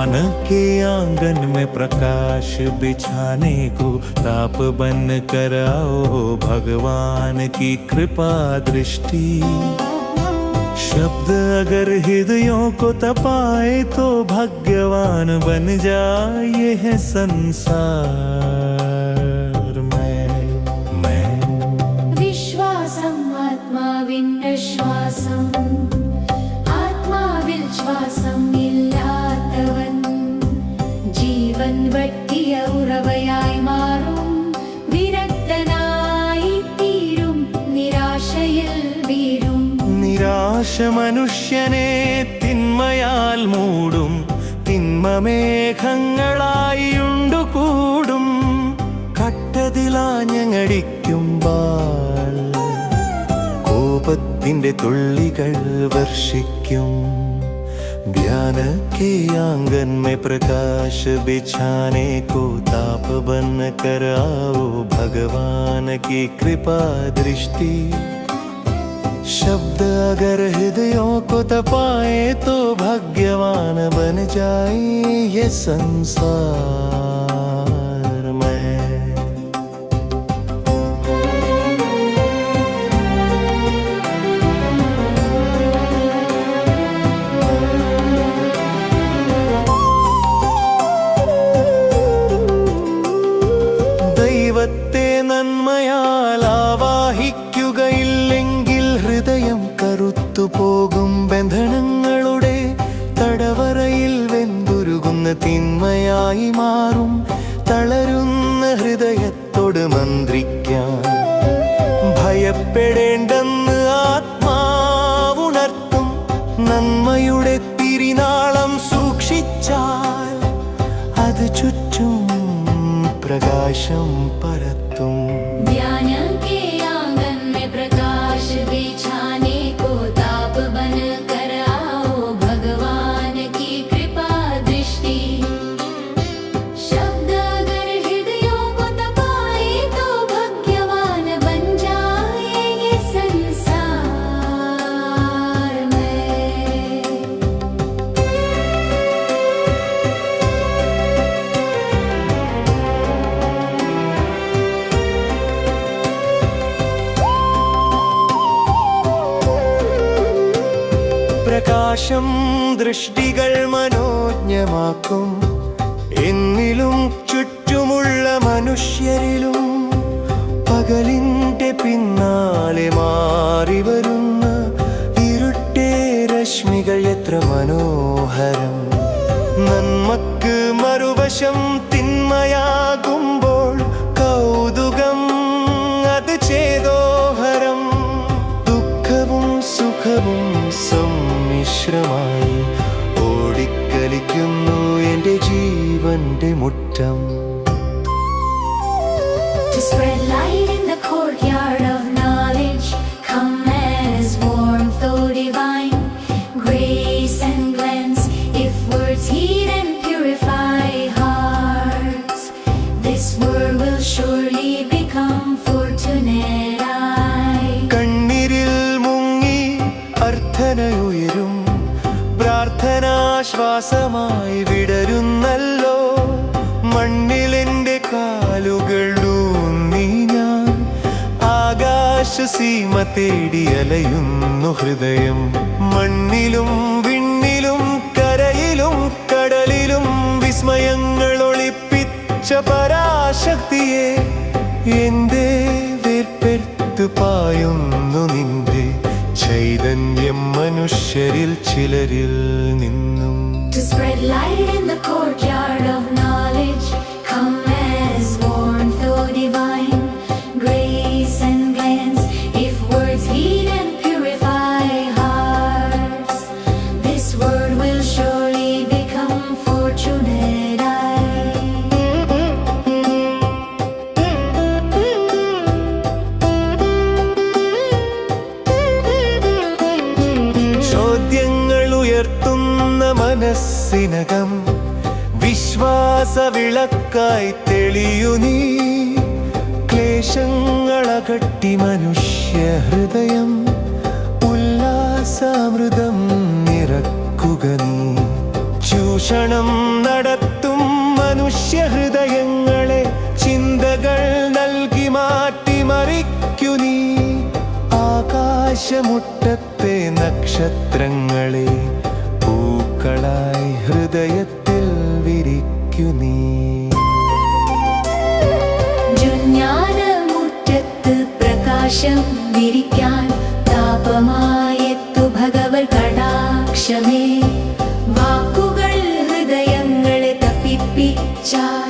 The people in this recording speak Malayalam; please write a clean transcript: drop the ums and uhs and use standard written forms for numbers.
ज्ञान के आंगन में प्रकाश बिछाने को ताप बन कर आओ भगवान की कृपा दृष्टि। शब्द अगर हृदयों को तपाए तो भाग्यवान बन जाए यह संसार मैं विश्वासम् आत्माविश्वासम् ആത്മാവിശ്വാസം ഇല്ലാത്തവൻ ജീവൻ വട്ടിയ ഉറവയായി മാറും, വിരക്തനായി തീരും, നിരാശയിൽ വീഴും. നിരാശ മനുഷ്യനെ തിന്മയാൽ മൂടും, തിന്മമേഘങ്ങളായി ഉണ്ടുകൂടും. കട്ടതിലാഞ്ഞടിക്കുമ്പോൾ കോപത്തിന്റെ തുള്ളികൾ വർഷിക്കും. ज्ञान के आंगन में प्रकाश बिछाने को ताप बन कर आओ भगवान की कृपा दृष्टि। शब्द अगर हृदयों को तपाए तो भाग्यवान बन जाए ये संसार में। ദൈവത്തെ നന്മയാൽ ആവാഹിക്കുകയില്ലെങ്കിൽ ഹൃദയം കറുത്തുപോകും. ബന്ധനങ്ങളുടെ തടവറയിൽ വെന്തുരുകുന്ന തിന്മയായി മാറും. തളരുന്ന ഹൃദയത്തോട് മന്ത്രിക്കാൻ ഭയപ്പെടേണ്ടെന്ന് ആത്മാവുണർത്തും. നന്മയുടെ തിരിനാളം സൂക്ഷിച്ചാൽ അത് ചുറ്റും प्रकाशम परतुम। ज्ञान के आंगन में प्रकाश बिछाने को ताप बन कर आओ भगवान की कृपा दृष्टि। शब्द अगर हृदयों को तपाए तो भाग्यवान बन जाए ये संसार में। പ്രകാശം ദൃഷ്ടികൾ മനോജ്ഞമാക്കും. എന്നിലും ചുറ്റുമുള്ള മനുഷ്യരിലും പകലിന്റെ പിന്നാലെ മാറി വരുന്ന ഇരുട്ടേ രശ്മികൾ എത്ര മനോഹരം. നന്മക്ക് മറുവശം തിന്മയാകുമ്പോൾ കൗതുകം അത് ചേതോഹരം. ദുഃഖവും സുഖവും സമ്മിശ്രമായി ഓടിക്കളിക്കുന്നു എൻ്റെ ജീവന്റെ മുറ്റം. To spread light in the courtyard of knowledge, come as warmth though divine, grace and glance, if words heat and purify hearts, this world will surely become fortunate. കണ്ണീരിൽ മുങ്ങി അർത്ഥനയുയരും, പ്രാർത്ഥനാശ്വാസമായി വിടരുന്നല്ലോ. മണ്ണിലെന്റെ കാലുകൾ ഊന്നി ഞാൻ ആകാശസീമ തേടി അലയുന്നു ഹൃദയം. മണ്ണിലും വിണ്ണിലും കരയിലും കടലിലും വിസ്മയങ്ങൾ ഒളിപ്പിച്ച പരാശക്തിയെ എന്റെ വേർപെടുത്തു പായുന്നു നിന്റെ ചൈതന്യം മനുഷ്യരിൽ ചിലരിൽ നിന്നും. To spread light in the courtyard of knowledge, come as warmth though divine, grace and glance, if words heat and purify hearts, this world will surely become fortunate. ചോദ്യങ്ങൾ ഉയർത്തുന്ന മനസ്സിനകം വിശ്വാസവിളക്കായി തെളിയു നീ. ക്ലേശങ്ങളകറ്റി മനുഷ്യ ഹൃദയം ഉല്ലാസാമൃതം നിറക്കുക നീ. ചൂഷണം നടത്തും മനുഷ്യഹൃദയങ്ങളെ ചിന്തകൾ നൽകി മാറ്റിമറിക്കു നീ. ആകാശമുട്ടത്തെ നക്ഷത്രങ്ങളെ പൂക്കളായി ഹൃദയത്തിൽ വിരിക്കു നീ. മുറ്റത്ത് പ്രകാശം വിരിക്കാൻ താപമായെത്തു ഭഗവൽ കടാക്ഷമേ. വാക്കുകൾ ഹൃദയങ്ങളെ തപ്പിപ്പിച്ചാൽ